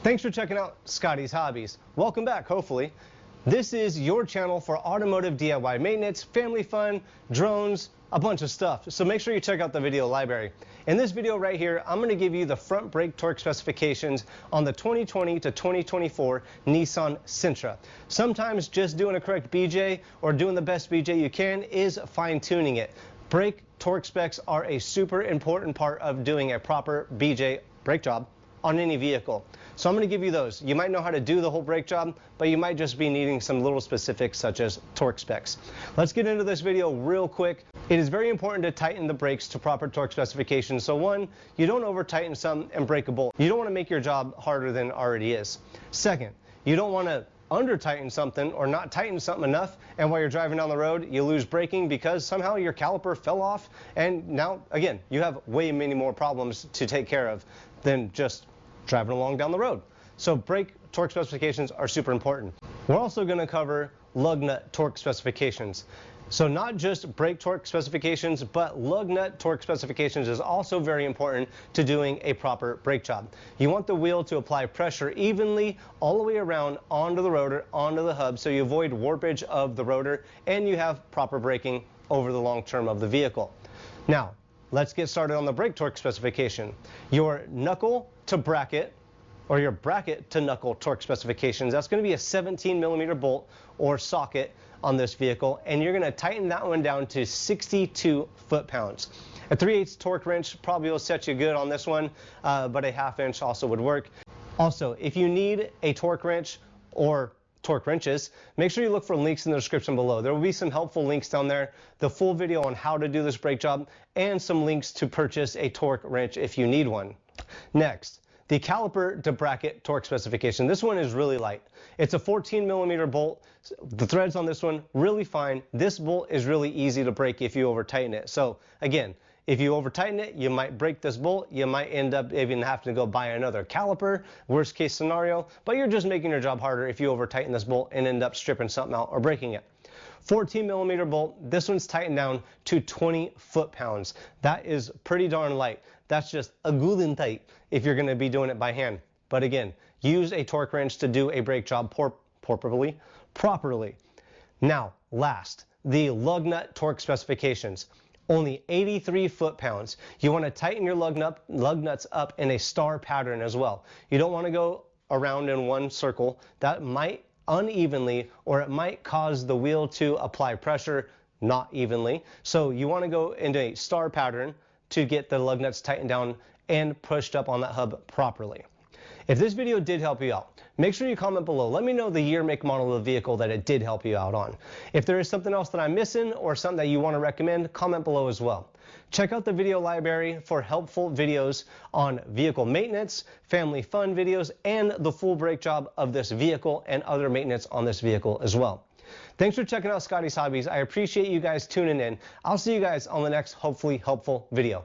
Thanks for checking out Scotties Hobbies. Welcome back, hopefully. This is your channel for automotive DIY maintenance, family fun, drones, a bunch of stuff. So make sure you check out the video library. In this video right here, I'm going to give you the front brake torque specifications on the 2020 to 2024 Nissan Sentra. Sometimes just doing a correct BJ or doing the best BJ you can is fine-tuning it. Brake torque specs are a super important part of doing a proper BJ brake job on any vehicle. So I'm going to give you those. You might know how to do the whole brake job, but you might just be needing some little specifics such as torque specs. Let's get into this video real quick. It is very important to tighten the brakes to proper torque specifications. So one, you don't over tighten some and break a bolt. You don't want to make your job harder than it already is. Second, you don't want to under tighten something or not tighten something enough, and while you're driving down the road you lose braking because somehow your caliper fell off, and now again you have way many more problems to take care of than just driving along down the road. So brake torque specifications are super important. We're also going to cover lug nut torque specifications. So not just brake torque specifications, but lug nut torque specifications is also very important to doing a proper brake job. You want the wheel to apply pressure evenly all the way around onto the rotor, onto the hub, so you avoid warpage of the rotor and you have proper braking over the long term of the vehicle. Now, let's get started on the brake torque specification. Your knuckle to bracket, or your bracket to knuckle torque specifications, that's going to be a 17mm bolt or socket on this vehicle, and you're going to tighten that one down to 62 foot-pounds. A 3/8 torque wrench probably will set you good on this one, but a 1/2 inch also would work. Also, if you need a torque wrench or torque wrenches, make sure you look for links in the description below. There will be some helpful links down there, the full video on how to do this brake job, and some links to purchase a torque wrench if you need one. Next, the caliper to bracket torque specification. This one is really light. It's a 14mm bolt. The threads on this one really fine. This bolt is really easy to break if you over tighten it. So again, if you over tighten it, you might break this bolt. You might end up even having to go buy another caliper, worst case scenario, but you're just making your job harder if you over tighten this bolt and end up stripping something out or breaking it. 14mm bolt, this one's tightened down to 20 foot-pounds. That is pretty darn light. That's just a good and tight if you're going to be doing it by hand. But again, use a torque wrench to do a brake job properly. Now, last, the lug nut torque specifications. Only 83 foot-pounds. You want to tighten your lug nuts up in a star pattern as well. You don't want to go around in one circle. That might unevenly, or it might cause the wheel to apply pressure not evenly. So you want to go into a star pattern to get the lug nuts tightened down and pushed up on that hub properly. If this video did help you out, make sure you comment below. Let me know the year, make, model of the vehicle that it did help you out on. If there is something else that I'm missing or something that you want to recommend, comment below as well. Check out the video library for helpful videos on vehicle maintenance, family fun videos, and the full brake job of this vehicle and other maintenance on this vehicle as well. Thanks for checking out Scotties Hobbies. I appreciate you guys tuning in. I'll see you guys on the next hopefully helpful video.